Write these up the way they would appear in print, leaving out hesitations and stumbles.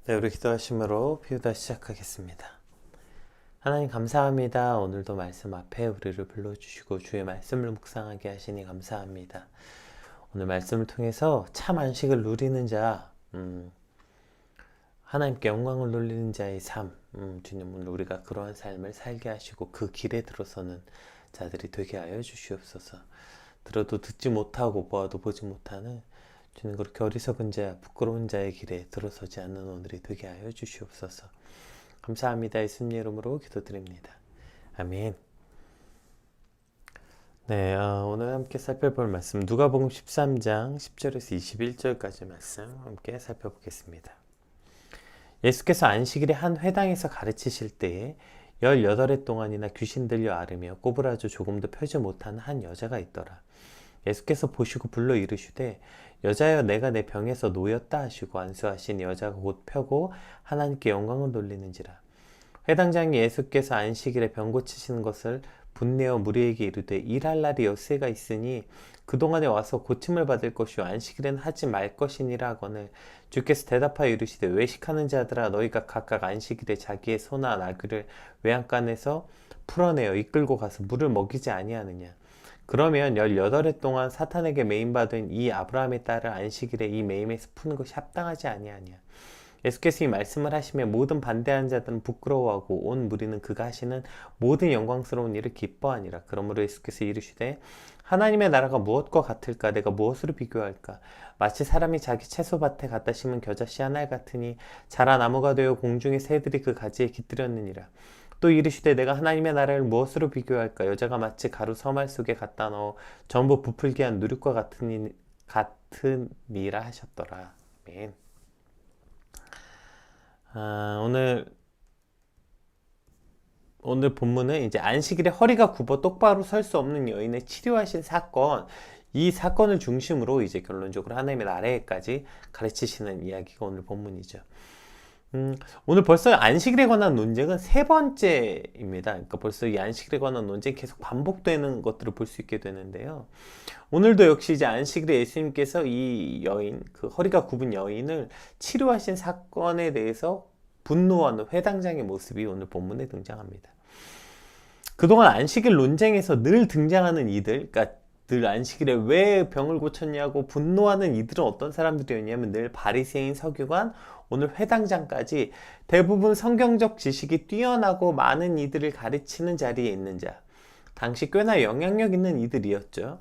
네, 우리 기도하심으로 비유다 시작하겠습니다. 하나님 감사합니다. 오늘도 말씀 앞에 우리를 불러주시고 주의 말씀을 묵상하게 하시니 감사합니다. 오늘 말씀을 통해서 참 안식을 누리는 자, 하나님께 영광을 돌리는 자의 삶, 주님 오늘 우리가 그러한 삶을 살게 하시고 그 길에 들어서는 자들이 되게 하여 주시옵소서. 들어도 듣지 못하고 보아도 보지 못하는 주님 그렇게 어리석은 자, 부끄러운 자의 길에 들어서지 않는 오늘이 되게 하여 주시옵소서. 감사합니다. 예수님 이름으로 기도드립니다. 아멘. 네, 오늘 함께 살펴볼 말씀 누가복음 13장 10절에서 21절까지 말씀 함께 살펴보겠습니다. 예수께서 안식일에 한 회당에서 가르치실 때에 18해 동안이나 귀신 들려 앓으며 꼬부라져 조금도 펴지 못하는 한 여자가 있더라. 예수께서 보시고 불러 이르시되 여자여 내가 내 병에서 놓였다 하시고 안수하신 여자가 곧 펴고 하나님께 영광을 돌리는지라. 회당장이 예수께서 안식일에 병 고치시는 것을 분내어 무리에게 이르되 일할 날이 엿새가 있으니 그동안에 와서 고침을 받을 것이요 안식일엔 하지 말 것이니라 하거늘 주께서 대답하여 이르시되 외식하는 자들아 너희가 각각 안식일에 자기의 소나 나귀를 외양간에서 풀어내어 이끌고 가서 물을 먹이지 아니하느냐. 그러면 18해 동안 사탄에게 매임받은 이 아브라함의 딸을 안식일에 이 매임에서 푸는 것이 합당하지 아니하냐. 예수께서 이 말씀을 하시며 모든 반대하는 자들은 부끄러워하고 온 무리는 그가 하시는 모든 영광스러운 일을 기뻐하니라. 그러므로 예수께서 이르시되 하나님의 나라가 무엇과 같을까? 내가 무엇으로 비교할까? 마치 사람이 자기 채소밭에 갖다 심은 겨자씨 한 알 같으니 자라 나무가 되어 공중의 새들이 그 가지에 깃들였느니라. 또 이르시되 내가 하나님의 나라를 무엇으로 비교할까? 여자가 마치 가루 서말 속에 갖다 넣어 전부 부풀게 한 누룩과 같으니라 하셨더라. 아멘. 오늘 본문은 이제 안식일에 허리가 굽어 똑바로 설 수 없는 여인을 치료하신 사건, 이 사건을 중심으로 이제 결론적으로 하나님의 나라에까지 가르치시는 이야기가 오늘 본문이죠. 오늘 벌써 안식일에 관한 논쟁은 세 번째입니다. 그러니까 벌써 이 안식일에 관한 논쟁이 계속 반복되는 것들을 볼 수 있게 되는데요. 오늘도 역시 이제 안식일에 예수님께서 이 여인, 그 허리가 굽은 여인을 치료하신 사건에 대해서 분노하는 회당장의 모습이 오늘 본문에 등장합니다. 그동안 안식일 논쟁에서 늘 등장하는 이들, 그러니까 늘 안식일에 왜 병을 고쳤냐고 분노하는 이들은 어떤 사람들이었냐면 늘 바리새인, 서기관, 오늘 회당장까지 대부분 성경적 지식이 뛰어나고 많은 이들을 가르치는 자리에 있는 자, 당시 꽤나 영향력 있는 이들이었죠.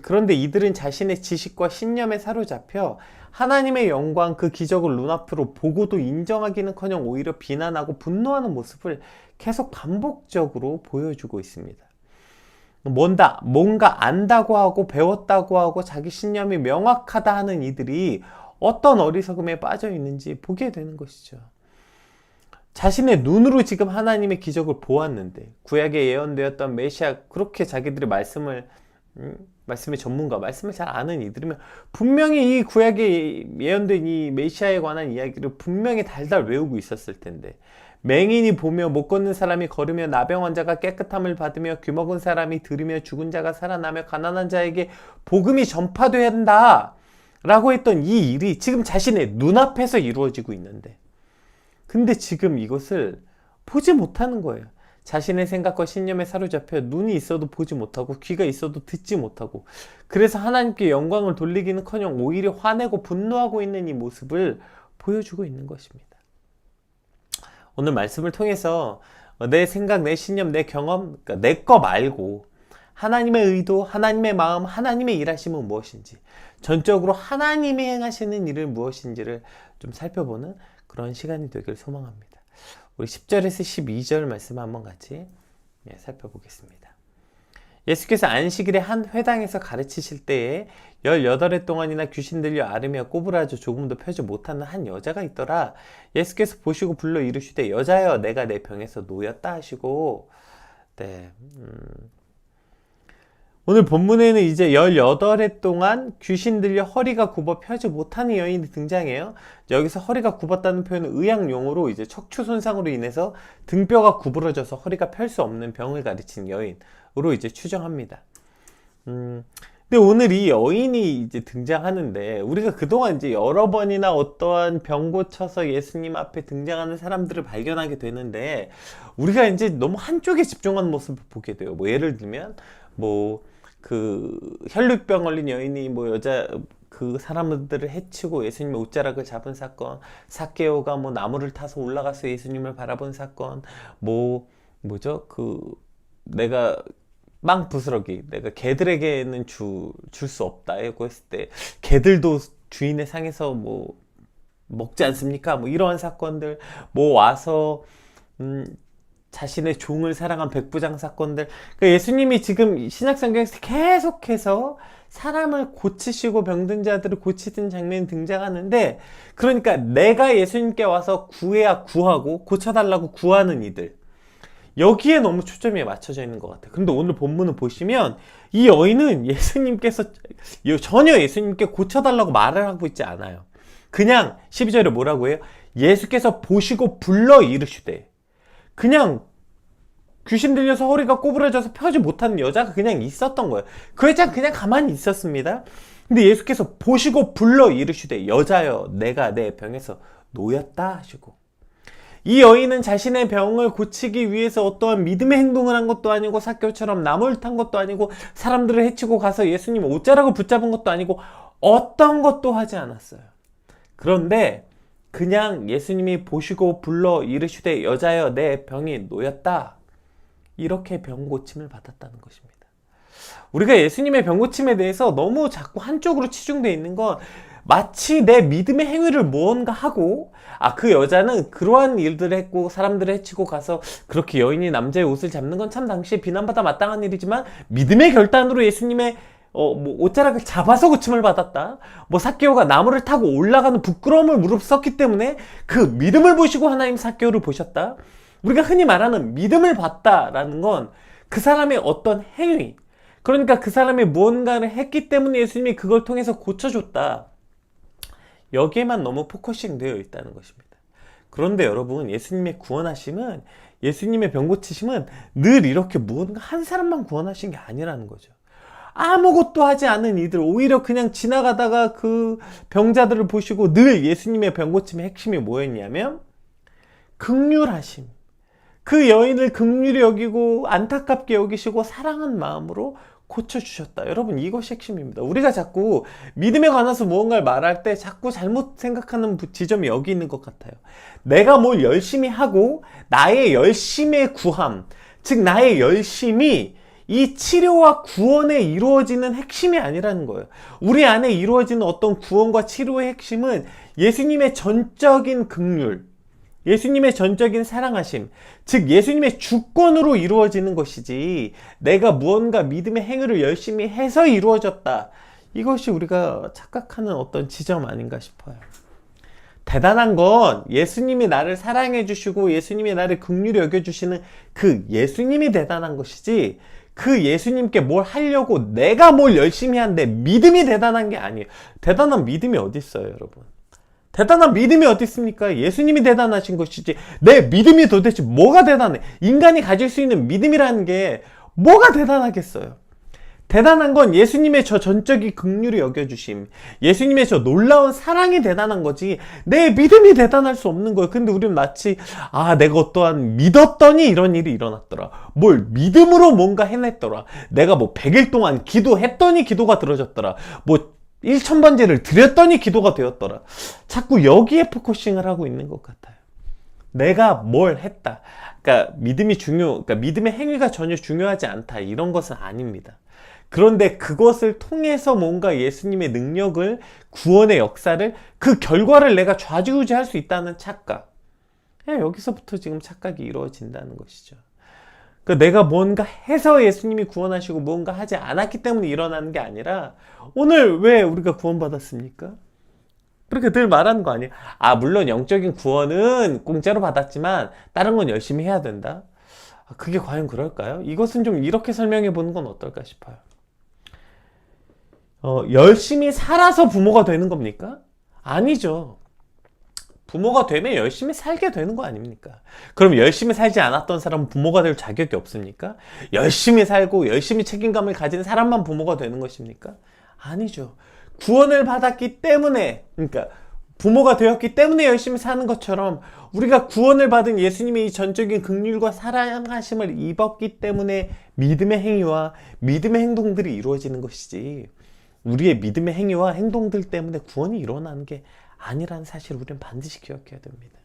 그런데 이들은 자신의 지식과 신념에 사로잡혀 하나님의 영광, 그 기적을 눈앞으로 보고도 인정하기는커녕 오히려 비난하고 분노하는 모습을 계속 반복적으로 보여주고 있습니다. 뭔가 안다고 하고 배웠다고 하고 자기 신념이 명확하다 하는 이들이 어떤 어리석음에 빠져 있는지 보게 되는 것이죠. 자신의 눈으로 지금 하나님의 기적을 보았는데 구약에 예언되었던 메시아, 그렇게 자기들이 말씀의 전문가, 말씀을 잘 아는 이들이면 분명히 이 구약에 예언된 이 메시아에 관한 이야기를 분명히 달달 외우고 있었을 텐데, 맹인이 보며 못 걷는 사람이 걸으며 나병 환자가 깨끗함을 받으며 귀먹은 사람이 들으며 죽은 자가 살아나며 가난한 자에게 복음이 전파돼야 한다 라고 했던 이 일이 지금 자신의 눈앞에서 이루어지고 있는데, 근데 지금 이것을 보지 못하는 거예요. 자신의 생각과 신념에 사로잡혀 눈이 있어도 보지 못하고 귀가 있어도 듣지 못하고, 그래서 하나님께 영광을 돌리기는커녕 오히려 화내고 분노하고 있는 이 모습을 보여주고 있는 것입니다. 오늘 말씀을 통해서 내 생각, 내 신념, 내 경험, 그러니까 내 거 말고 하나님의 의도, 하나님의 마음, 하나님의 일하심은 무엇인지, 전적으로 하나님이 행하시는 일은 무엇인지를 좀 살펴보는 그런 시간이 되길 소망합니다. 우리 10절에서 12절 말씀 한번 같이 살펴보겠습니다. 예수께서 안식일에 한 회당에서 가르치실 때에 18해 동안이나 귀신 들려 앓으며 꼬부라져 조금도 펴지 못하는 한 여자가 있더라. 예수께서 보시고 불러 이르시되 여자여 내가 내 병에서 놓였다 하시고, 오늘 본문에는 이제 18해 동안 귀신 들려 허리가 굽어 펴지 못하는 여인이 등장해요. 여기서 허리가 굽었다는 표현은 의학 용어로 이제 척추 손상으로 인해서 등뼈가 구부러져서 허리가 펼 수 없는 병을 가리치는 여인으로 이제 추정합니다. 근데 오늘 이 여인이 이제 등장하는데 우리가 그동안 이제 여러 번이나 어떠한 병 고쳐서 예수님 앞에 등장하는 사람들을 발견하게 되는데 우리가 이제 너무 한쪽에 집중하는 모습을 보게 돼요. 뭐 예를 들면 뭐 그 혈루병 걸린 여인이 뭐 여자 그 사람들을 해치고 예수님의 옷자락을 잡은 사건, 삭개오가 뭐 나무를 타서 올라가서 예수님을 바라본 사건, 뭐 뭐죠? 그 내가 빵 부스러기 내가 개들에게는 줄 수 없다고 했을 때 개들도 주인의 상에서 뭐 먹지 않습니까? 뭐 이러한 사건들 뭐 와서 음, 자신의 종을 사랑한 백부장 사건들 그러니까 예수님이 지금 신약성경에서 계속해서 사람을 고치시고 병든 자들을 고치던 장면이 등장하는데 그러니까 내가 예수님께 와서 구해야 구하고 고쳐달라고 구하는 이들 여기에 너무 초점이 맞춰져 있는 것 같아요. 근데 오늘 본문을 보시면 이 여인은 예수님께서 전혀 예수님께 고쳐달라고 말을 하고 있지 않아요. 그냥 12절에 뭐라고 해요? 예수께서 보시고 불러 이르시되 그냥 귀신 들려서 허리가 꼬부러져서 펴지 못하는 여자가 그냥 있었던 거예요. 그 여자는 그냥 가만히 있었습니다. 근데 예수께서 보시고 불러 이르시되 여자여 내가 내 병에서 놓였다 하시고 이 여인은 자신의 병을 고치기 위해서 어떠한 믿음의 행동을 한 것도 아니고 삭개오처럼 나무를 탄 것도 아니고 사람들을 해치고 가서 예수님 옷자락을 붙잡은 것도 아니고 어떤 것도 하지 않았어요. 그런데 그냥 예수님이 보시고 불러 이르시되 여자여 내 병이 놓였다. 이렇게 병 고침을 받았다는 것입니다. 우리가 예수님의 병 고침에 대해서 너무 자꾸 한쪽으로 치중되어 있는 건 마치 내 믿음의 행위를 무언가 하고 그 여자는 그러한 일들을 했고 사람들을 해치고 가서 그렇게 여인이 남자의 옷을 잡는 건 참 당시에 비난받아 마땅한 일이지만 믿음의 결단으로 예수님의 뭐 옷자락을 잡아서 고침을 받았다. 뭐 삭개오가 나무를 타고 올라가는 부끄러움을 무릅썼기 때문에 그 믿음을 보시고 하나님 삭개오를 보셨다. 우리가 흔히 말하는 믿음을 봤다라는 건 그 사람의 어떤 행위 그러니까 그 사람이 무언가를 했기 때문에 예수님이 그걸 통해서 고쳐줬다. 여기에만 너무 포커싱 되어 있다는 것입니다. 그런데 여러분 예수님의 구원하심은 예수님의 병 고치심은 늘 이렇게 무언가 한 사람만 구원하신 게 아니라는 거죠. 아무것도 하지 않은 이들 오히려 그냥 지나가다가 그 병자들을 보시고 늘 예수님의 병 고침의 핵심이 뭐였냐면 긍휼하심 그 여인을 긍휼히 여기고 안타깝게 여기시고 사랑한 마음으로 고쳐주셨다. 여러분 이것이 핵심입니다. 우리가 자꾸 믿음에 관해서 무언가를 말할 때 자꾸 잘못 생각하는 지점이 여기 있는 것 같아요. 내가 뭘 열심히 하고 나의 열심의 구함 즉 나의 열심이 이 치료와 구원에 이루어지는 핵심이 아니라는 거예요. 우리 안에 이루어지는 어떤 구원과 치료의 핵심은 예수님의 전적인 긍휼 예수님의 전적인 사랑하심, 즉 예수님의 주권으로 이루어지는 것이지 내가 무언가 믿음의 행위를 열심히 해서 이루어졌다. 이것이 우리가 착각하는 어떤 지점 아닌가 싶어요. 대단한 건 예수님이 나를 사랑해 주시고 예수님이 나를 긍휼히 여겨주시는 그 예수님이 대단한 것이지 그 예수님께 뭘 하려고 내가 뭘 열심히 하는데 믿음이 대단한 게 아니에요. 대단한 믿음이 어디 있어요, 여러분? 대단한 믿음이 어디 있습니까? 예수님이 대단하신 것이지 내 믿음이 도대체 뭐가 대단해? 인간이 가질 수 있는 믿음이라는 게 뭐가 대단하겠어요? 대단한 건 예수님의 저 전적인 긍휼히 여겨주심 예수님의 저 놀라운 사랑이 대단한 거지 내 믿음이 대단할 수 없는 거예요. 근데 우리는 마치 내가 어떠한 믿었더니 이런 일이 일어났더라 뭘 믿음으로 뭔가 해냈더라 내가 뭐 100일 동안 기도했더니 기도가 들어졌더라 뭐 1000번제를 드렸더니 기도가 되었더라. 자꾸 여기에 포커싱을 하고 있는 것 같아요. 내가 뭘 했다. 그러니까 그러니까 믿음의 행위가 전혀 중요하지 않다. 이런 것은 아닙니다. 그런데 그것을 통해서 뭔가 예수님의 능력을, 구원의 역사를, 그 결과를 내가 좌지우지할 수 있다는 착각. 여기서부터 지금 착각이 이루어진다는 것이죠. 내가 뭔가 해서 예수님이 구원하시고 뭔가 하지 않았기 때문에 일어나는 게 아니라 오늘 왜 우리가 구원받았습니까? 그렇게 늘 말하는 거 아니에요? 물론 영적인 구원은 공짜로 받았지만 다른 건 열심히 해야 된다. 그게 과연 그럴까요? 이것은 좀 이렇게 설명해 보는 건 어떨까 싶어요. 열심히 살아서 부모가 되는 겁니까? 아니죠. 부모가 되면 열심히 살게 되는 거 아닙니까? 그럼 열심히 살지 않았던 사람은 부모가 될 자격이 없습니까? 열심히 살고 열심히 책임감을 가진 사람만 부모가 되는 것입니까? 아니죠. 구원을 받았기 때문에, 그러니까 부모가 되었기 때문에 열심히 사는 것처럼 우리가 구원을 받은 예수님의 이 전적인 긍휼과 사랑하심을 입었기 때문에 믿음의 행위와 믿음의 행동들이 이루어지는 것이지, 우리의 믿음의 행위와 행동들 때문에 구원이 일어나는 게 아니라는 사실을 우리는 반드시 기억해야 됩니다.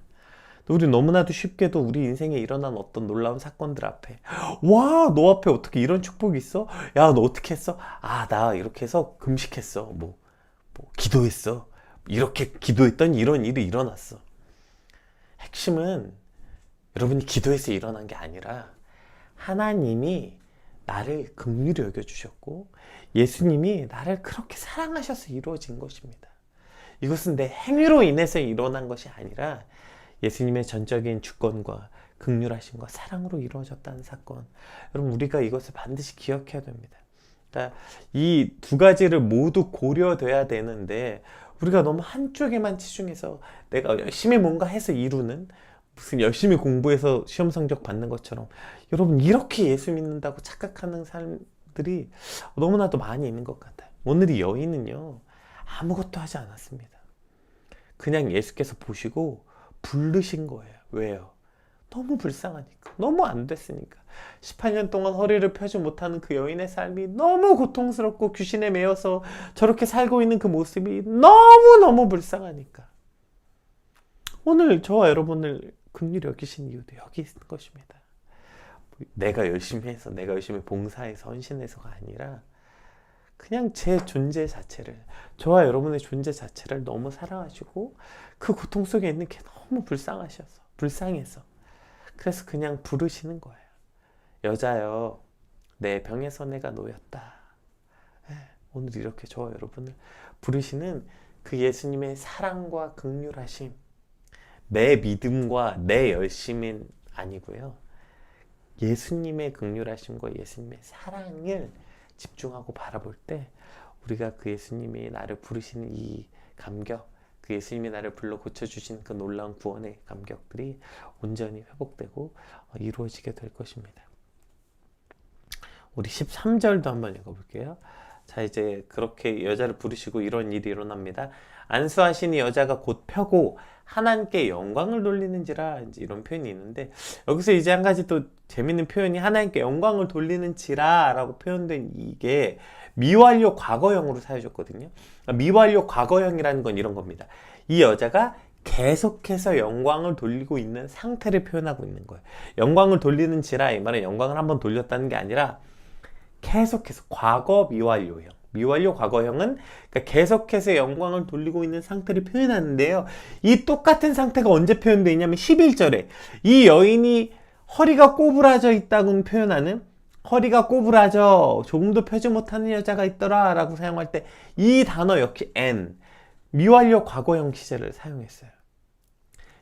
우리 너무나도 쉽게도 우리 인생에 일어난 어떤 놀라운 사건들 앞에, 와, 너 앞에 어떻게 이런 축복이 있어? 야, 너 어떻게 했어? 아, 나 이렇게 해서 금식했어. 뭐 기도했어. 이렇게 기도했더니 이런 일이 일어났어. 핵심은 여러분이 기도해서 일어난 게 아니라 하나님이 나를 긍휼히 여겨주셨고 예수님이 나를 그렇게 사랑하셔서 이루어진 것입니다. 이것은 내 행위로 인해서 일어난 것이 아니라 예수님의 전적인 주권과 긍휼하심과 사랑으로 이루어졌다는 사건. 여러분, 우리가 이것을 반드시 기억해야 됩니다. 그러니까 이 두 가지를 모두 고려돼야 되는데 우리가 너무 한쪽에만 치중해서 내가 열심히 뭔가 해서 이루는, 무슨 열심히 공부해서 시험 성적 받는 것처럼, 여러분 이렇게 예수 믿는다고 착각하는 사람들이 너무나도 많이 있는 것 같아요. 오늘 이 여인은요, 아무것도 하지 않았습니다. 그냥 예수께서 보시고 부르신 거예요. 왜요? 너무 불쌍하니까, 너무 안 됐으니까. 18년 동안 허리를 펴지 못하는 그 여인의 삶이 너무 고통스럽고 귀신에 매여서 저렇게 살고 있는 그 모습이 너무너무 불쌍하니까 오늘 저와 여러분을 긍휼히 여기신 이유도 여기 있는 것입니다. 내가 열심히 해서, 내가 열심히 봉사해서 헌신해서가 아니라 그냥 제 존재 자체를, 저와 여러분의 존재 자체를 너무 사랑하시고 그 고통 속에 있는 게 너무 불쌍해서 그래서 그냥 부르시는 거예요. 여자여, 내 병에서 내가 놓였다. 오늘 이렇게 저와 여러분을 부르시는 그 예수님의 사랑과 긍휼하심, 내 믿음과 내 열심은 아니고요, 예수님의 긍휼하심과 예수님의 사랑을 집중하고 바라볼 때 우리가 그 예수님이 나를 부르시는 이 감격, 그 예수님이 나를 불러 고쳐주신 그 놀라운 구원의 감격들이 온전히 회복되고 이루어지게 될 것입니다. 우리 13절도 한번 읽어볼게요. 자, 이제 그렇게 여자를 부르시고 이런 일이 일어납니다. 안수하시니 여자가 곧 펴고 하나님께 영광을 돌리는지라, 이제 이런 표현이 있는데, 여기서 이제 한 가지 또 재밌는 표현이 하나님께 영광을 돌리는지라 라고 표현된 이게 미완료 과거형으로 사용해졌거든요. 미완료 과거형이라는 건 이런 겁니다. 이 여자가 계속해서 영광을 돌리고 있는 상태를 표현하고 있는 거예요. 영광을 돌리는지라, 이 말은 영광을 한번 돌렸다는 게 아니라 계속해서, 과거 미완료형, 미완료 과거형은 그러니까 계속해서 영광을 돌리고 있는 상태를 표현하는데요. 이 똑같은 상태가 언제 표현되어 있냐면 11절에 이 여인이 허리가 꼬부라져 있다고 표현하는, 허리가 꼬부라져 조금도 펴지 못하는 여자가 있더라 라고 사용할 때 이 단어 역시 N, 미완료 과거형 시제를 사용했어요.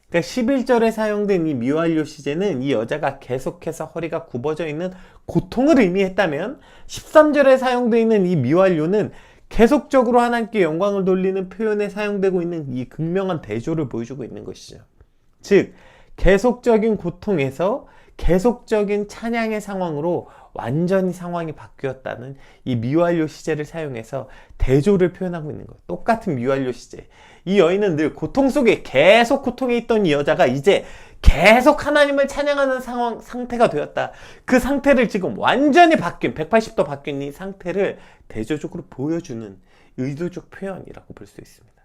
그러니까 11절에 사용된 이 미완료 시제는 이 여자가 계속해서 허리가 굽어져 있는 고통을 의미했다면, 13절에 사용되어 있는 이 미완료는 계속적으로 하나님께 영광을 돌리는 표현에 사용되고 있는 이 극명한 대조를 보여주고 있는 것이죠. 즉, 계속적인 고통에서 계속적인 찬양의 상황으로 완전히 상황이 바뀌었다는 이 미완료 시제를 사용해서 대조를 표현하고 있는 거예요. 똑같은 미완료 시제. 이 여인은 늘 고통 속에 계속 고통에 있던 이 여자가 이제 계속 하나님을 찬양하는 상태가 되었다. 그 상태를 지금 완전히 바뀐, 180도 바뀐 이 상태를 대조적으로 보여주는 의도적 표현이라고 볼 수 있습니다.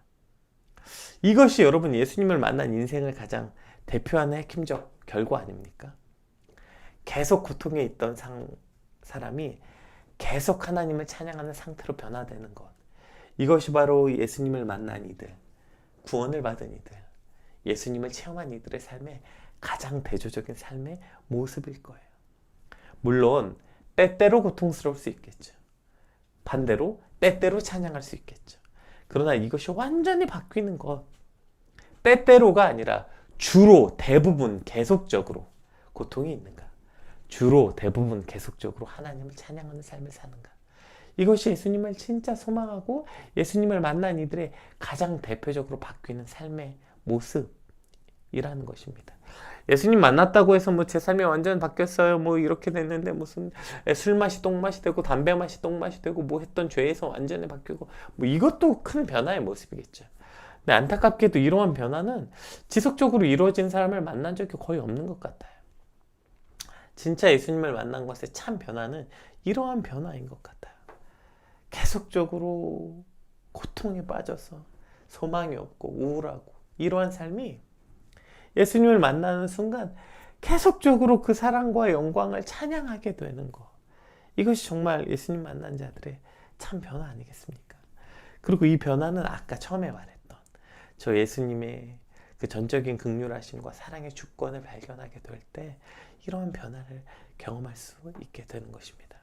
이것이 여러분 예수님을 만난 인생을 가장 대표하는 핵심적 결과 아닙니까? 계속 고통에 있던 사람이 계속 하나님을 찬양하는 상태로 변화되는 것. 이것이 바로 예수님을 만난 이들, 구원을 받은 이들, 예수님을 체험한 이들의 삶의 가장 대조적인 삶의 모습일 거예요. 물론 때때로 고통스러울 수 있겠죠. 반대로 때때로 찬양할 수 있겠죠. 그러나 이것이 완전히 바뀌는 것, 때때로가 아니라 주로, 대부분, 계속적으로 고통이 있는가, 주로, 대부분, 계속적으로 하나님을 찬양하는 삶을 사는가, 이것이 예수님을 진짜 소망하고 예수님을 만난 이들의 가장 대표적으로 바뀌는 삶의 모습, 이라는 것입니다. 예수님 만났다고 해서 뭐 제 삶이 완전 바뀌었어요, 뭐 이렇게 됐는데 무슨 술 맛이 똥맛이 되고 담배 맛이 똥맛이 되고 뭐 했던 죄에서 완전히 바뀌고, 뭐 이것도 큰 변화의 모습이겠죠. 근데 안타깝게도 이러한 변화는 지속적으로 이루어진 사람을 만난 적이 거의 없는 것 같아요. 진짜 예수님을 만난 것의 참 변화는 이러한 변화인 것 같아요. 계속적으로 고통에 빠져서 소망이 없고 우울하고 이러한 삶이 예수님을 만나는 순간 계속적으로 그 사랑과 영광을 찬양하게 되는 것, 이것이 정말 예수님 만난 자들의 참 변화 아니겠습니까? 그리고 이 변화는 아까 처음에 말했던 저 예수님의 그 전적인 긍휼하심과 사랑의 주권을 발견하게 될 때 이런 변화를 경험할 수 있게 되는 것입니다.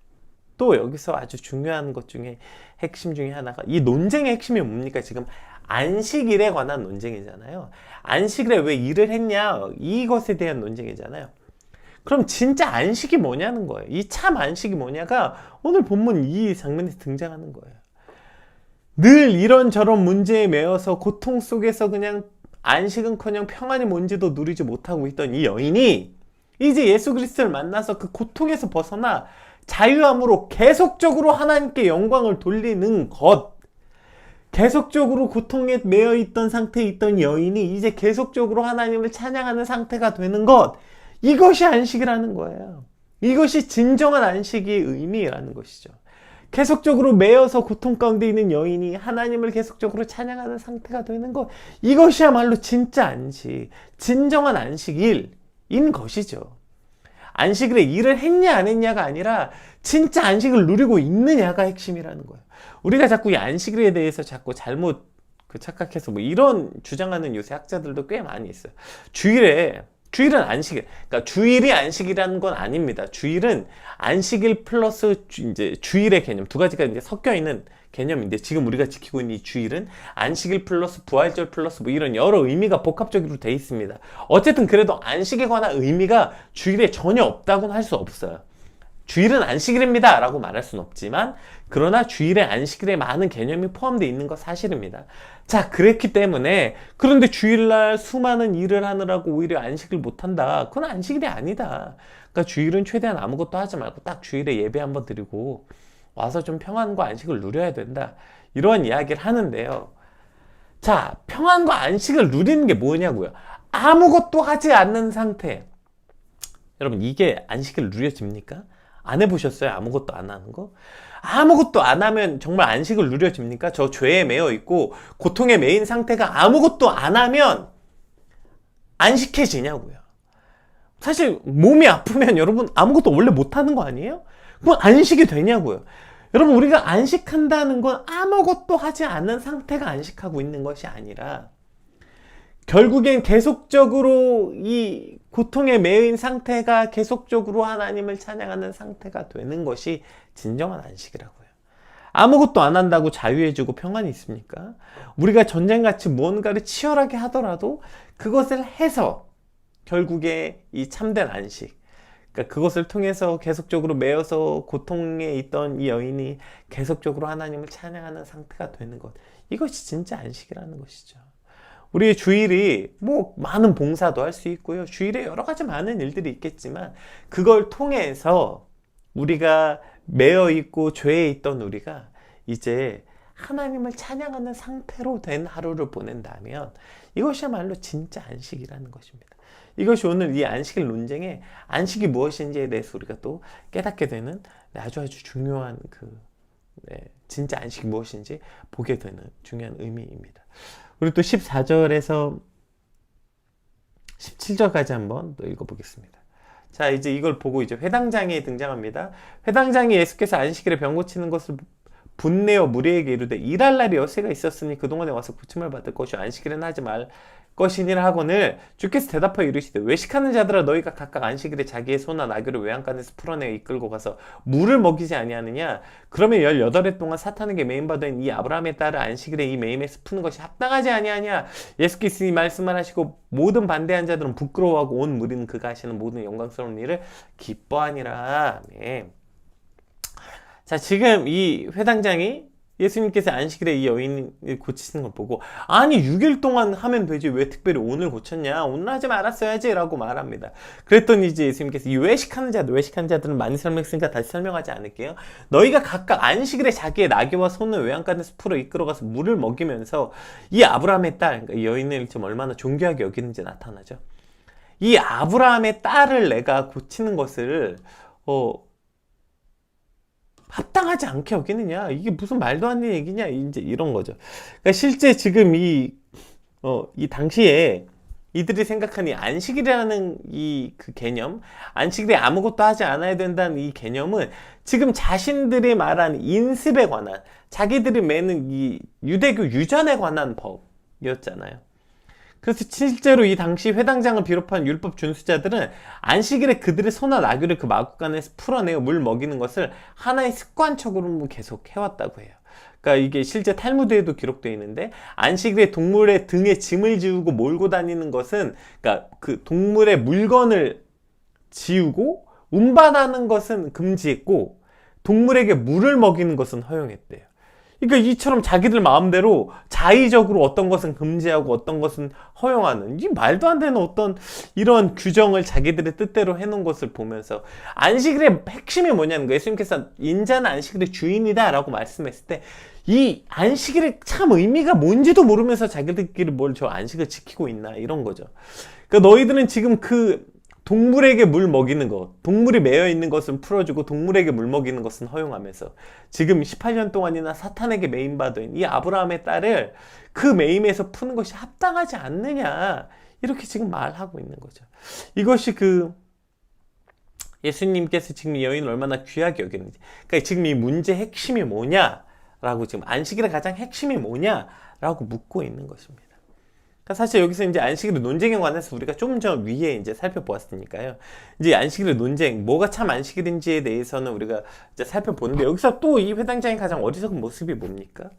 또 여기서 아주 중요한 것 중에 핵심 중에 하나가, 이 논쟁의 핵심이 뭡니까? 지금 안식일에 관한 논쟁이잖아요. 안식일에 왜 일을 했냐, 이것에 대한 논쟁이잖아요. 그럼 진짜 안식이 뭐냐는 거예요. 이 참 안식이 뭐냐가 오늘 본문 이 장면에서 등장하는 거예요. 늘 이런저런 문제에 매여서 고통 속에서 그냥 안식은커녕 평안이 뭔지도 누리지 못하고 있던 이 여인이 이제 예수 그리스도를 만나서 그 고통에서 벗어나 자유함으로 계속적으로 하나님께 영광을 돌리는 것, 계속적으로 고통에 매여 있던 상태에 있던 여인이 이제 계속적으로 하나님을 찬양하는 상태가 되는 것, 이것이 안식이라는 거예요. 이것이 진정한 안식의 의미라는 것이죠. 계속적으로 매여서 고통 가운데 있는 여인이 하나님을 계속적으로 찬양하는 상태가 되는 것, 이것이야말로 진짜 안식, 진정한 안식일인 것이죠. 안식일에 일을 했냐 안 했냐가 아니라 진짜 안식을 누리고 있느냐가 핵심이라는 거예요. 우리가 자꾸 이 안식일에 대해서 자꾸 잘못 착각해서 뭐 이런 주장하는 요새 학자들도 꽤 많이 있어요. 주일은 안식일, 그러니까 주일이 안식이라는 건 아닙니다. 주일은 안식일 플러스 이제 주일의 개념, 두 가지가 이제 섞여 있는 개념인데, 지금 우리가 지키고 있는 이 주일은 안식일 플러스 부활절 플러스 뭐 이런 여러 의미가 복합적으로 돼 있습니다. 어쨌든 그래도 안식에 관한 의미가 주일에 전혀 없다고는 할 수 없어요. 주일은 안식일입니다 라고 말할 수는 없지만, 그러나 주일에 안식일에 많은 개념이 포함되어 있는 것 사실입니다. 자, 그랬기 때문에, 그런데 주일날 수많은 일을 하느라고 오히려 안식을 못한다, 그건 안식일이 아니다. 그러니까 주일은 최대한 아무것도 하지 말고 딱 주일에 예배 한번 드리고 와서 좀 평안과 안식을 누려야 된다, 이런 이야기를 하는데요. 자, 평안과 안식을 누리는 게 뭐냐고요? 아무것도 하지 않는 상태. 여러분, 이게 안식을 누려집니까? 안 해보셨어요? 아무것도 안 하는 거? 아무것도 안 하면 정말 안식을 누려집니까? 저 죄에 매여 있고 고통에 매인 상태가 아무것도 안 하면 안식해지냐고요. 사실 몸이 아프면 여러분 아무것도 원래 못하는 거 아니에요? 그건 안식이 되냐고요. 여러분, 우리가 안식한다는 건 아무것도 하지 않는 상태가 안식하고 있는 것이 아니라 결국엔 계속적으로 이 고통에 매인 상태가 계속적으로 하나님을 찬양하는 상태가 되는 것이 진정한 안식이라고요. 아무것도 안 한다고 자유해지고 평안이 있습니까? 우리가 전쟁같이 무언가를 치열하게 하더라도 그것을 해서 결국에 이 참된 안식, 그러니까 그것을 통해서 계속적으로 매여서 고통에 있던 이 여인이 계속적으로 하나님을 찬양하는 상태가 되는 것, 이것이 진짜 안식이라는 것이죠. 우리의 주일이 뭐 많은 봉사도 할 수 있고요, 주일에 여러 가지 많은 일들이 있겠지만, 그걸 통해서 우리가 매여 있고 죄에 있던 우리가 이제 하나님을 찬양하는 상태로 된 하루를 보낸다면 이것이야말로 진짜 안식이라는 것입니다. 이것이 오늘 이 안식일 논쟁에 안식이 무엇인지에 대해서 우리가 또 깨닫게 되는 아주 중요한 진짜 안식이 무엇인지 보게 되는 중요한 의미입니다. 우리 또 14절에서 17절까지 한번 또 읽어보겠습니다. 자, 이제 이걸 보고 이제 회당장이 등장합니다. 회당장이 예수께서 안식일에 병 고치는 것을 분내어 무리에게 이르되, 일할 날이 여세가 있었으니 그동안에 와서 고침을 받을 것이요 안식일은 하지 말 것이니라 하거늘, 주께서 대답하여 이르시되, 외식하는 자들아, 너희가 각각 안식일에 자기의 소나 나귀를 외양간에서 풀어내어 이끌고 가서 물을 먹이지 아니하느냐? 그러면 18해 동안 사탄에게 매임받은 이 아브라함의 딸을 안식일에 이 매임에서 푸는 것이 합당하지 아니하냐? 예수께서 이 말씀을 하시고 모든 반대한 자들은 부끄러워하고 온 무리는 그가 하시는 모든 영광스러운 일을 기뻐하니라. 네. 자, 지금 이 회당장이 예수님께서 안식일에 이 여인을 고치시는 걸 보고, 아니 6일 동안 하면 되지 왜 특별히 오늘 고쳤냐, 오늘 하지 말았어야지 라고 말합니다. 그랬더니 이제 예수님께서 이 외식하는 자들은 많이 설명했으니까 다시 설명하지 않을게요. 너희가 각각 안식일에 자기의 나귀와 소는 외양간의 숲으로 이끌어가서 물을 먹이면서, 이 아브라함의 딸, 그러니까 이 여인을 좀 얼마나 존귀하게 여기는지 나타나죠. 이 아브라함의 딸을 내가 고치는 것을 합당하지 않게 여기느냐, 이게 무슨 말도 안 되는 얘기냐, 이제 이런 거죠. 그러니까 실제 지금 이 당시에 이들이 생각하는 이 안식일이라는 그 개념, 안식일에 아무것도 하지 않아야 된다는 이 개념은 지금 자신들이 말한 인습에 관한, 자기들이 매는 이 유대교 유전에 관한 법이었잖아요. 그래서 실제로 이 당시 회당장을 비롯한 율법 준수자들은 안식일에 그들의 소나 나귀를 그 마구간에서 풀어내어 물 먹이는 것을 하나의 습관적으로 계속 해왔다고 해요. 그러니까 이게 실제 탈무드에도 기록되어 있는데, 안식일에 동물의 등에 짐을 지우고 몰고 다니는 것은, 그러니까 그 동물의 물건을 지우고 운반하는 것은 금지했고, 동물에게 물을 먹이는 것은 허용했대요. 그러니까 이처럼 자기들 마음대로 자의적으로 어떤 것은 금지하고 어떤 것은 허용하는, 이 말도 안 되는 어떤 이런 규정을 자기들의 뜻대로 해놓은 것을 보면서, 안식일의 핵심이 뭐냐는 거예요. 예수님께서 인자는 안식일의 주인이다 라고 말씀했을 때, 이 안식일의 참 의미가 뭔지도 모르면서 자기들끼리 뭘 저 안식을 지키고 있나, 이런 거죠. 그러니까 너희들은 지금 그 동물에게 물 먹이는 것, 동물이 매여 있는 것은 풀어주고 동물에게 물 먹이는 것은 허용하면서, 지금 18년 동안이나 사탄에게 매임받은 이 아브라함의 딸을 그 매임에서 푸는 것이 합당하지 않느냐, 이렇게 지금 말하고 있는 거죠. 이것이 예수님께서 지금 이 여인을 얼마나 귀하게 여기는지, 그러니까 지금 이 문제의 핵심이 뭐냐라고, 지금 안식일의 가장 핵심이 뭐냐라고 묻고 있는 것입니다. 그러니까 사실 여기서 이제 안식일의 논쟁에 관해서 우리가 좀 전 위에 이제 살펴보았으니까요. 이제 안식일의 논쟁, 뭐가 참 안식일인지에 대해서는 우리가 이제 살펴보는데, 여기서 또 이 회당장의 가장 어리석은 모습이 뭡니까?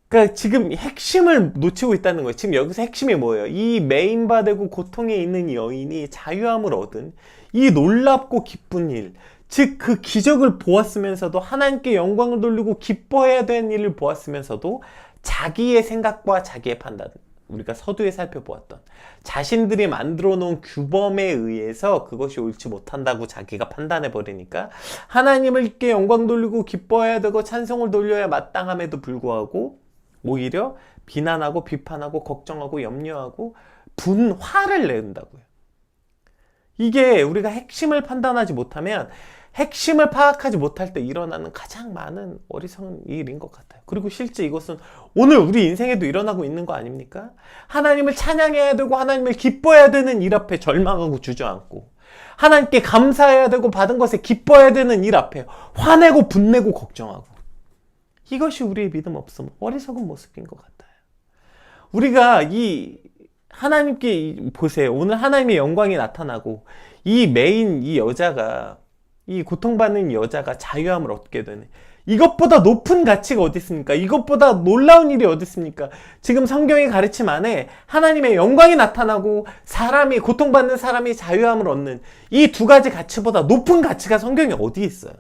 그러니까 지금 핵심을 놓치고 있다는 거예요. 지금 여기서 핵심이 뭐예요? 이 매임받고 고통에 있는 여인이 자유함을 얻은 이 놀랍고 기쁜 일, 즉 그 기적을 보았으면서도 하나님께 영광을 돌리고 기뻐해야 되는 일을 보았으면서도 자기의 생각과 자기의 판단, 우리가 서두에 살펴보았던 자신들이 만들어 놓은 규범에 의해서 그것이 옳지 못한다고 자기가 판단해 버리니까, 하나님께 영광 돌리고 기뻐해야 되고 찬송을 돌려야 마땅함에도 불구하고 오히려 비난하고 비판하고 걱정하고 염려하고 화를 낸다고요. 이게 우리가 핵심을 판단하지 못하면, 핵심을 파악하지 못할 때 일어나는 가장 많은 어리석은 일인 것 같아요. 그리고 실제 이것은 오늘 우리 인생에도 일어나고 있는 거 아닙니까? 하나님을 찬양해야 되고 하나님을 기뻐해야 되는 일 앞에 절망하고 주저앉고, 하나님께 감사해야 되고 받은 것에 기뻐해야 되는 일 앞에 화내고 분내고 걱정하고, 이것이 우리의 믿음 없음, 어리석은 모습인 것 같아요. 우리가 하나님께 보세요. 오늘 하나님의 영광이 나타나고 이 여자가, 이 고통받는 여자가 자유함을 얻게 되네. 이것보다 높은 가치가 어디 있습니까? 이것보다 놀라운 일이 어디 있습니까? 지금 성경의 가르침 안에 하나님의 영광이 나타나고 고통받는 사람이 자유함을 얻는 이 두 가지 가치보다 높은 가치가 성경에 어디에 있어요?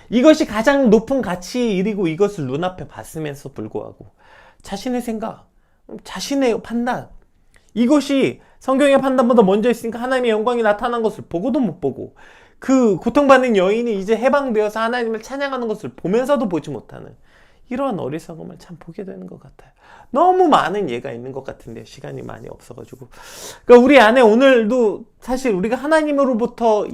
이것이 가장 높은 가치의 일이고, 이것을 눈앞에 봤으면서 불구하고 자신의 생각, 자신의 판단, 이것이 성경의 판단보다 먼저 있으니까 하나님의 영광이 나타난 것을 보고도 못 보고, 그 고통받는 여인이 이제 해방되어서 하나님을 찬양하는 것을 보면서도 보지 못하는 이러한 어리석음을 참 보게 되는 것 같아요. 너무 많은 예가 있는 것 같은데 시간이 많이 없어가지고, 그러니까 우리 안에 오늘도 사실 우리가 하나님으로부터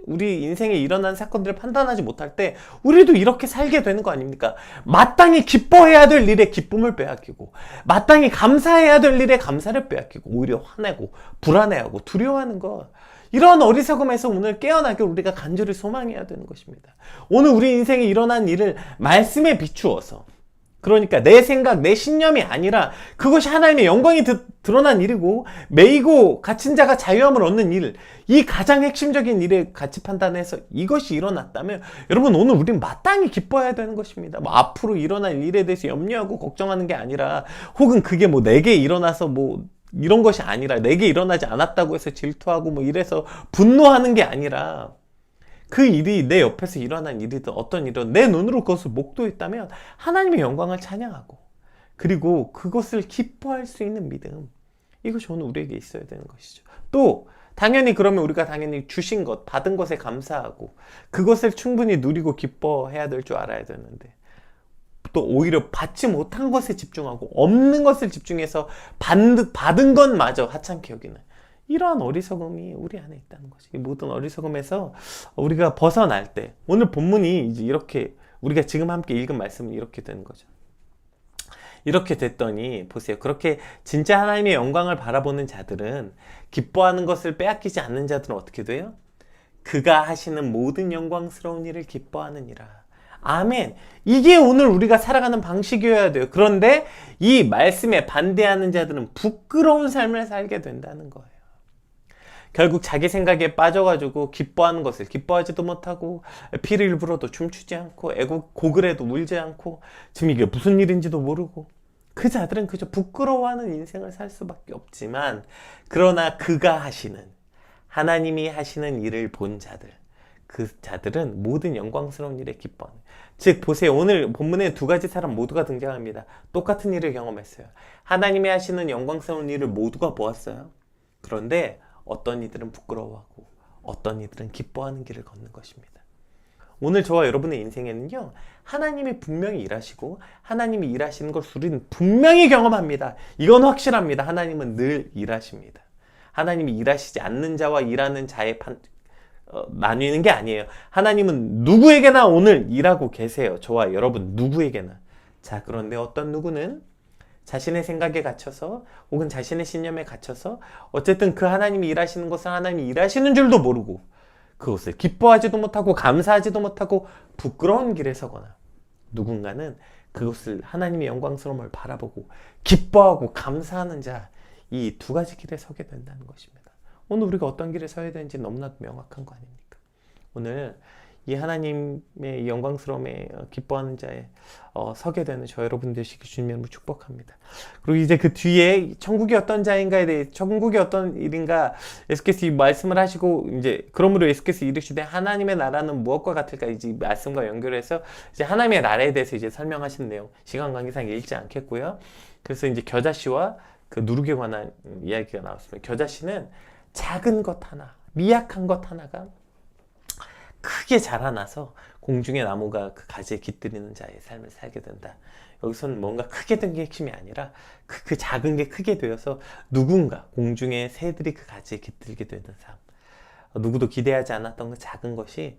우리 인생에 일어난 사건들을 판단하지 못할 때 우리도 이렇게 살게 되는 거 아닙니까? 마땅히 기뻐해야 될 일에 기쁨을 빼앗기고, 마땅히 감사해야 될 일에 감사를 빼앗기고, 오히려 화내고 불안해하고 두려워하는 것, 이런 어리석음에서 오늘 깨어나길 우리가 간절히 소망해야 되는 것입니다. 오늘 우리 인생에 일어난 일을 말씀에 비추어서, 그러니까 내 생각, 내 신념이 아니라 그것이 하나님의 영광이 드러난 일이고, 매이고 갇힌 자가 자유함을 얻는 일, 이 가장 핵심적인 일에 가치 판단해서 이것이 일어났다면, 여러분 오늘 우린 마땅히 기뻐해야 되는 것입니다. 앞으로 일어날 일에 대해서 염려하고 걱정하는 게 아니라, 혹은 그게 내게 일어나서 이런 것이 아니라, 내게 일어나지 않았다고 해서 질투하고 이래서 분노하는 게 아니라, 그 일이 내 옆에서 일어난 일이든 어떤 일이든 내 눈으로 그것을 목도했다면 하나님의 영광을 찬양하고, 그리고 그것을 기뻐할 수 있는 믿음, 이것이 오늘 우리에게 있어야 되는 것이죠. 또 당연히 그러면 우리가 당연히 주신 것, 받은 것에 감사하고 그것을 충분히 누리고 기뻐해야 될 줄 알아야 되는데, 또 오히려 받지 못한 것에 집중하고 없는 것을 집중해서 받은 것마저 하찮게 여기는 이러한 어리석음이 우리 안에 있다는 거지. 이 모든 어리석음에서 우리가 벗어날 때, 오늘 본문이 이제 이렇게, 우리가 지금 함께 읽은 말씀은 이렇게 되는 거죠. 이렇게 됐더니 보세요. 그렇게 진짜 하나님의 영광을 바라보는 자들은, 기뻐하는 것을 빼앗기지 않는 자들은 어떻게 돼요? 그가 하시는 모든 영광스러운 일을 기뻐하느니라. 아멘. 이게 오늘 우리가 살아가는 방식이어야 돼요. 그런데 이 말씀에 반대하는 자들은 부끄러운 삶을 살게 된다는 거예요. 결국 자기 생각에 빠져가지고 기뻐하는 것을 기뻐하지도 못하고, 피를 불어도 춤추지 않고, 고글에도 울지 않고, 지금 이게 무슨 일인지도 모르고, 그 자들은 그저 부끄러워하는 인생을 살 수밖에 없지만, 그러나 그가 하시는, 하나님이 하시는 일을 본 자들, 그 자들은 모든 영광스러운 일에 기뻐하는. 즉 보세요. 오늘 본문에 두 가지 사람 모두가 등장합니다. 똑같은 일을 경험했어요. 하나님이 하시는 영광스러운 일을 모두가 보았어요. 그런데 어떤 이들은 부끄러워하고 어떤 이들은 기뻐하는 길을 걷는 것입니다. 오늘 저와 여러분의 인생에는요, 하나님이 분명히 일하시고 하나님이 일하시는 걸 우리는 분명히 경험합니다. 이건 확실합니다. 하나님은 늘 일하십니다. 하나님이 일하시지 않는 자와 일하는 자의 나뉘는 게 아니에요. 하나님은 누구에게나 오늘 일하고 계세요. 저와 여러분 누구에게나. 자, 그런데 어떤 누구는 자신의 생각에 갇혀서, 혹은 자신의 신념에 갇혀서, 어쨌든 그 하나님이 일하시는 것을 하나님이 일하시는 줄도 모르고, 그것을 기뻐하지도 못하고 감사하지도 못하고 부끄러운 길에 서거나, 누군가는 그것을 하나님의 영광스러움을 바라보고 기뻐하고 감사하는 자, 이 두 가지 길에 서게 된다는 것입니다. 오늘 우리가 어떤 길에 서야 되는지 너무나도 명확한 거 아닙니까? 오늘 이 하나님의 영광스러움에 기뻐하는 자에 서게 되는 저 여러분 되시기 주님을 축복합니다. 그리고 이제 그 뒤에 천국이 어떤 자인가에 대해, 천국이 어떤 일인가 예수께서 이 말씀을 하시고, 이제 그러므로 예수께서 이르시되 하나님의 나라는 무엇과 같을까, 이제 말씀과 연결해서 이제 하나님의 나라에 대해서 이제 설명하신 내용, 시간 관계상 읽지 않겠고요. 그래서 이제 겨자씨와 그 누룩에 관한 이야기가 나왔습니다. 겨자씨는 작은 것 하나, 미약한 것 하나가 크게 자라나서 공중의 나무가 그 가지에 깃들이는 자의 삶을 살게 된다. 여기서는 뭔가 크게 된 게 핵심이 아니라 그 작은 게 크게 되어서 누군가, 공중의 새들이 그 가지에 깃들게 되는 삶. 누구도 기대하지 않았던 그 작은 것이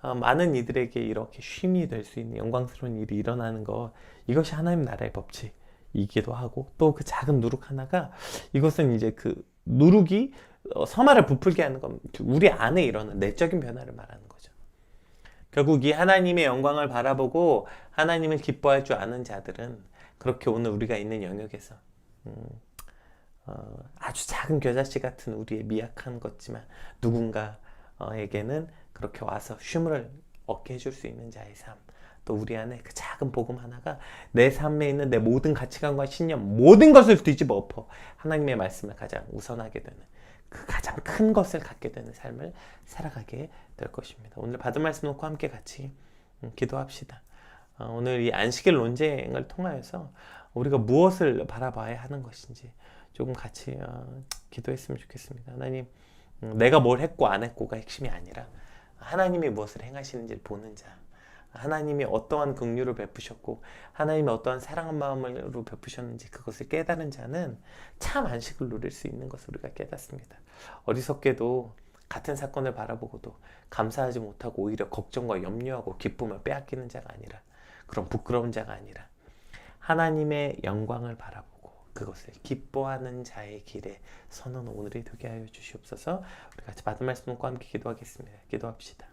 많은 이들에게 이렇게 쉼이 될 수 있는 영광스러운 일이 일어나는 것, 이것이 하나님 나라의 법칙이기도 하고, 또 그 작은 누룩 하나가, 이것은 이제 그 누룩이 서마를 부풀게 하는 건 우리 안에 일어나는 내적인 변화를 말하는 거죠. 결국 이 하나님의 영광을 바라보고 하나님을 기뻐할 줄 아는 자들은, 그렇게 오늘 우리가 있는 영역에서 아주 작은 겨자씨 같은 우리의 미약한 것지만 누군가에게는 그렇게 와서 쉼을 얻게 해줄 수 있는 자의 삶, 또 우리 안에 그 작은 복음 하나가 내 삶에 있는 내 모든 가치관과 신념, 모든 것을 뒤집어 엎어 하나님의 말씀을 가장 우선하게 되는, 그 가장 큰 것을 갖게 되는 삶을 살아가게 될 것입니다. 오늘 받은 말씀 놓고 함께 같이 기도합시다. 오늘 이 안식일 논쟁을 통하여서 우리가 무엇을 바라봐야 하는 것인지 조금 같이 기도했으면 좋겠습니다. 하나님, 내가 뭘 했고 안 했고가 핵심이 아니라 하나님이 무엇을 행하시는지를 보는 자, 하나님이 어떠한 긍휼을 베푸셨고 하나님이 어떠한 사랑한 마음으로 베푸셨는지 그것을 깨달은 자는 참 안식을 누릴 수 있는 것을 우리가 깨닫습니다. 어리석게도 같은 사건을 바라보고도 감사하지 못하고 오히려 걱정과 염려하고 기쁨을 빼앗기는 자가 아니라, 그런 부끄러운 자가 아니라 하나님의 영광을 바라보고 그것을 기뻐하는 자의 길에 서는 오늘이 되게 하여 주시옵소서. 우리 같이 받은 말씀 놓고 함께 기도하겠습니다. 기도합시다.